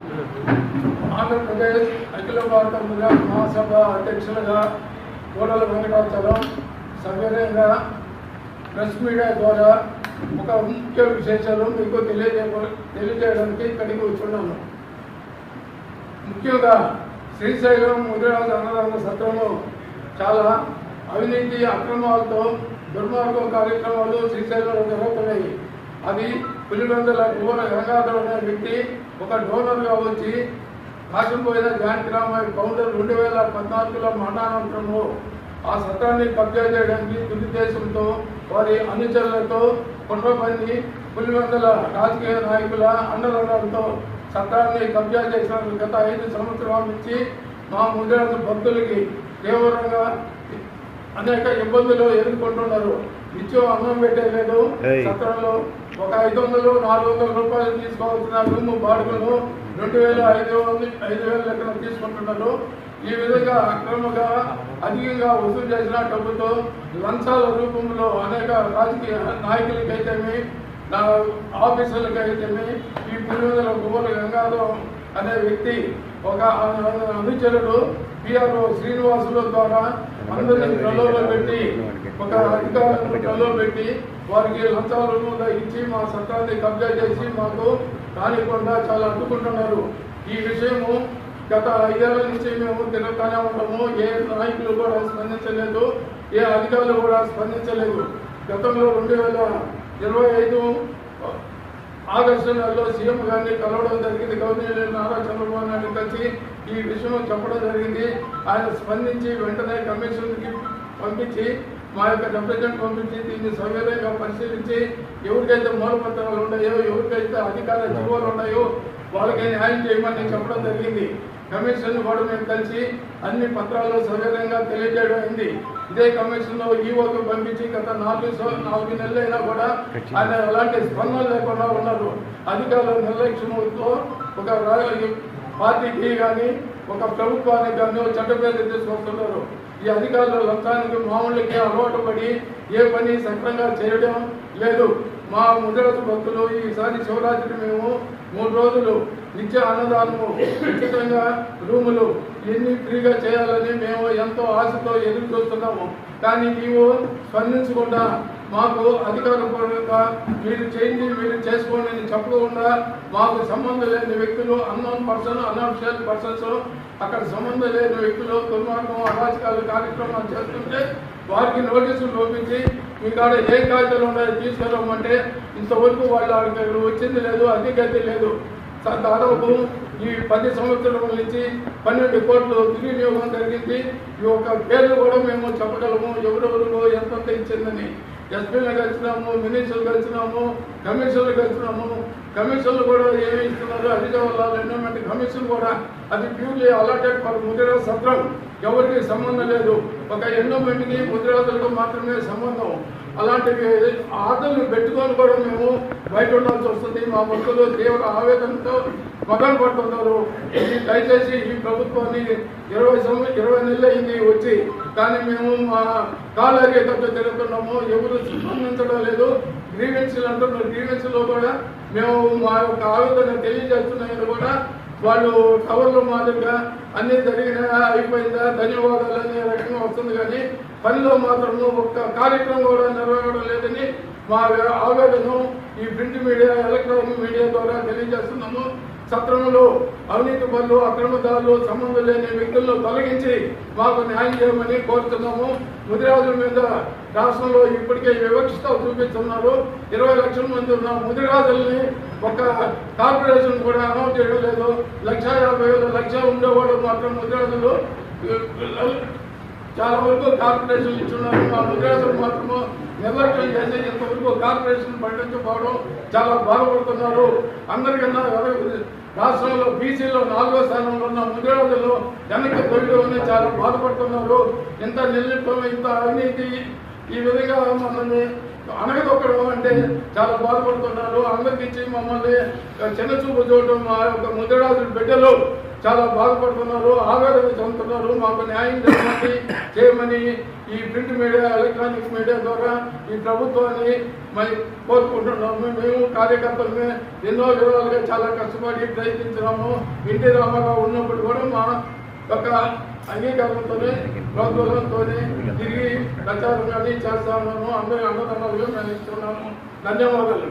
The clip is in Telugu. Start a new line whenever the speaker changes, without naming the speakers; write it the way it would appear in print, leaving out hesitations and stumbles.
ఆంధ్రప్రదేశ్ అఖిల భారత ముద్రాజ్ మహాసభ అధ్యక్షులుగా కోడల వెంకటాచలం సవ్యంగా ప్రెస్ మీడియా ద్వారా ఒక ముఖ్య విశేషాలు మీకు తెలియజేయడానికి ఇక్కడికి వచ్చున్నాను. ముఖ్యంగా శ్రీశైలం ముద్రాజ్ అన్నదాన సత్రంలో చాలా అవినీతి అక్రమాలతో దుర్మార్గం కార్యక్రమాలు శ్రీశైలంలో జరుగుతున్నాయి. అది పులివెందుల భువన గంగాధర్ అనే వ్యక్తి ఒక డోనర్గా వచ్చి కాశంపోయిన జానకిరామయ్య ఫౌండర్ 2014లో మరణానంతరము ఆ సత్రాన్ని కబ్జా చేయడానికి దురుద్దేశంతో వారి అనుచరులతో కుట్రపన్ని పులివెందుల రాజకీయ నాయకుల అండదండలతో సత్రాన్ని కబ్జా చేసిన గత 5 సంవత్సరాల నుంచి మా ముద్రాజు భక్తులకి తీవ్రంగా అనేక ఇబ్బందులు ఎదుర్కొంటున్నారు. నిత్యం అన్నం పెట్టలేదు. సత్రంలో ఒక 500-400 రూపాయలు తీసుకోవాల్సిన రూము బాడుగను 2,500 లెక్కన తీసుకుంటున్నారు. ఈ విధంగా అక్రమంగా అధికంగా వసూలు చేసిన డబ్బుతో లంచాల రూపంలో అనేక రాజకీయ నాయకులకైతేమి ఆఫీసర్లకైతేమి ఈ పులివెందుల భువన గంగాధర్ అనే వ్యక్తి ఒక అనుచరుడు పిఆర్ఓ శ్రీనివాసుల ద్వారా అందరినీ ప్రలోభ పెట్టి ఒక అధికారులను ప్రలోభ పెట్టి వారికి లంచాల రూపంలో ఇచ్చి మా సత్రాన్ని కబ్జా చేసి మాకు రానికుండా చాలా అడ్డుకుంటున్నారు. ఈ విషయము గత 5 ఏళ్ల నుంచి మేము తిరుగుతూనే ఉంటాము. ఏ నాయకులు కూడా స్పందించలేదు, ఏ అధికారులు కూడా స్పందించలేదు. గతంలో 2025 ఆగస్టు నెలలో సీఎం గారిని కలవడం జరిగింది. గవర్నర్ నారా చంద్రబాబు నాయుడు కలిసి ఈ విషయం చెప్పడం జరిగింది. ఆయన స్పందించి వెంటనే కమిషన్కి పంపించి మా యొక్క రిప్రజెంట్ పంపించి దీన్ని సవ్యంగా పరిశీలించి ఎవరికైతే మూలపత్రాలు ఉన్నాయో, ఎవరికైతే అధికార జీవోలు ఉన్నాయో వాళ్ళకి న్యాయం చేయమని చెప్పడం జరిగింది. కమిషన్ కూడా మేము కలిసి అన్ని పత్రాలు సవ్యంగా తెలియజేయడం అయింది. ఇదే కమిషన్ ఈవోకి పంపించి గత 4 నెలలైనా కూడా ఆయన ఎలాంటి స్పందన లేకుండా ఉన్నారు. అధికారుల నిర్లక్ష్యంతో ఒక పార్టీకి కానీ ఒక ప్రభుత్వానికి కానీ చట్ట పేరు తీసుకొస్తున్నారు. ఈ అధికారుల లంచానికి మామూలుకి అలవాటు పడి ఏ పని సక్రంగా చేయడం లేదు. మా ముద్రాజు భక్తులు ఈసారి శివరాత్రి మేము 3 రోజులు నిత్య అన్నదానము, ఉచితంగా రూములు ఇవన్నీ ఫ్రీగా చేయాలని మేము ఎంతో ఆశతో ఎదురు చూస్తున్నాము. కానీ నీవు స్పందించకుండా మాకు అధికారపూర్వకంగా మీరు చేయండి, మీరు చేసుకోండి అని చెప్పకుండా మాకు సంబంధం లేని వ్యక్తులు, అన్నోన్ పర్సన్, అన్అఫిషియల్ పర్సన్స్, అక్కడ సంబంధం లేని వ్యక్తులు దుర్మార్గం అరాచకాలు కార్యక్రమాలు చేస్తుంటే వారికి నోటీసులు పంపించి మీ కాడ ఏ కాగితాలు ఉన్నాయో తీసుకెళ్ళమంటే ఇంతవరకు వాళ్ళు వచ్చింది లేదు, అధిగతి లేదు. దాదాపు ఈ 10 సంవత్సరాల నుంచి 12 కోట్లు దుర్వినియోగం జరిగింది. ఈ యొక్క పేర్లు కూడా మేము చెప్పగలము ఎవరెవరికో ఎంతంత ఇచ్చిందని. ఎస్పీలు కలిసినాము, మినిస్టర్లు కలిసినాము, కమిషన్లు కలిసినాము. కమిషన్లు కూడా ఏమి ఇస్తున్నారు, హరిజవహర్లాల్ ఎండోమెంట్ కమిషన్ కూడా అది ప్యూర్లీ అలాటెడ్ ఫర్ ముద్రాజ్ సత్రం, ఎవరికి సంబంధం లేదు. ఒక ఎండోమెంట్కి ముద్రాజులకు మాత్రమే సంబంధం. అలాంటివి ఆర్డర్లు పెట్టుకొని కూడా మేము బయట ఉండాల్సి వస్తుంది. మా భక్తులు తీవ్ర ఆవేదనతో మగన పడుతున్నారు. దయచేసి ఈ ప్రభుత్వాన్ని 20 నెలలు అయింది వచ్చి, కానీ మేము మా కాళ్ళతో తిరుగుతున్నాము. ఎవరు స్పందించడం లేదు. గ్రీవెన్సీలు అంటున్నారు. గ్రీవెన్సీలో కూడా మేము మా యొక్క ఆవేదన తెలియజేస్తున్నాయని కూడా వాళ్ళు కవర్లో మాదిరిగా అన్నీ జరిగినా అయిపోయిందా ధన్యవాదాలు అనే రకంగా వస్తుంది. కానీ పనిలో మాత్రము ఒక్క కార్యక్రమం కూడా నెరవేరడం లేదని మా ఆవేదన ఈ ప్రింట్ మీడియా, ఎలక్ట్రానిక్ మీడియా ద్వారా తెలియజేస్తున్నాము. సత్రంలో అవినీతి పనులు, అక్రమదారులు, సంబంధం లేని వ్యక్తులను తొలగించి మాకు న్యాయం చేయమని కోరుతున్నాము. ముదిరాజుల మీద రాష్ట్రంలో ఇప్పటికే వివక్షత చూపిస్తున్నారు. 20 లక్షల మంది ఉన్న ముదిరాజుల్ని ఒక కార్పొరేషన్ కూడా అనౌన్స్ చేయడం లేదు. 1,50,000 లక్షలు ఉండేవాళ్ళు మాత్రం ముదిరాజులు చాలా వరకు కార్పొరేషన్లు ఇచ్చున్నారు. మా ముదిరాజులు మాత్రము నిర్లక్ష్యం చేసి ఇంతవరకు కార్పొరేషన్ పట్టించుకోవడం చాలా బాధపడుతున్నారు. అందరికన్నా రాష్ట్రంలో బీసీలో 4వ స్థానంలో ఉన్న ముదిరాజులు వెనక్కి తొలగడం చాలా బాధపడుతున్నారు. ఇంత నిర్లిప్తం, ఇంత అవినీతి, ఈ విధంగా మమ్మల్ని అనగదొక్కడం అంటే చాలా బాధపడుతున్నారు. అందరికి ఇచ్చి మమ్మల్ని చిన్న చూపు చూడడం, మా యొక్క ముదిరాజుల బిడ్డలు చాలా బాధపడుతున్నారు, ఆవేదన చెందుతున్నారు. మాకు న్యాయం చేయమని ఈ ప్రింట్ మీడియా, ఎలక్ట్రానిక్ మీడియా ద్వారా ఈ ప్రభుత్వాన్ని కోరుకుంటున్నాము. మేము కార్యకర్తలమే ఎన్నో విధాలుగా చాలా కష్టపడి ప్రయత్నించినాము. ఎన్టీ రామారావు ఉన్నప్పుడు కూడా మా యొక్క అంగీకారంతోనే ప్రోత్సాహంతోనే తిరిగి ప్రచారం కానీ చేస్తా ఉన్నాము. అందరి అన్నదండలుగా మేము ఇస్తున్నాము. ధన్యవాదాలు.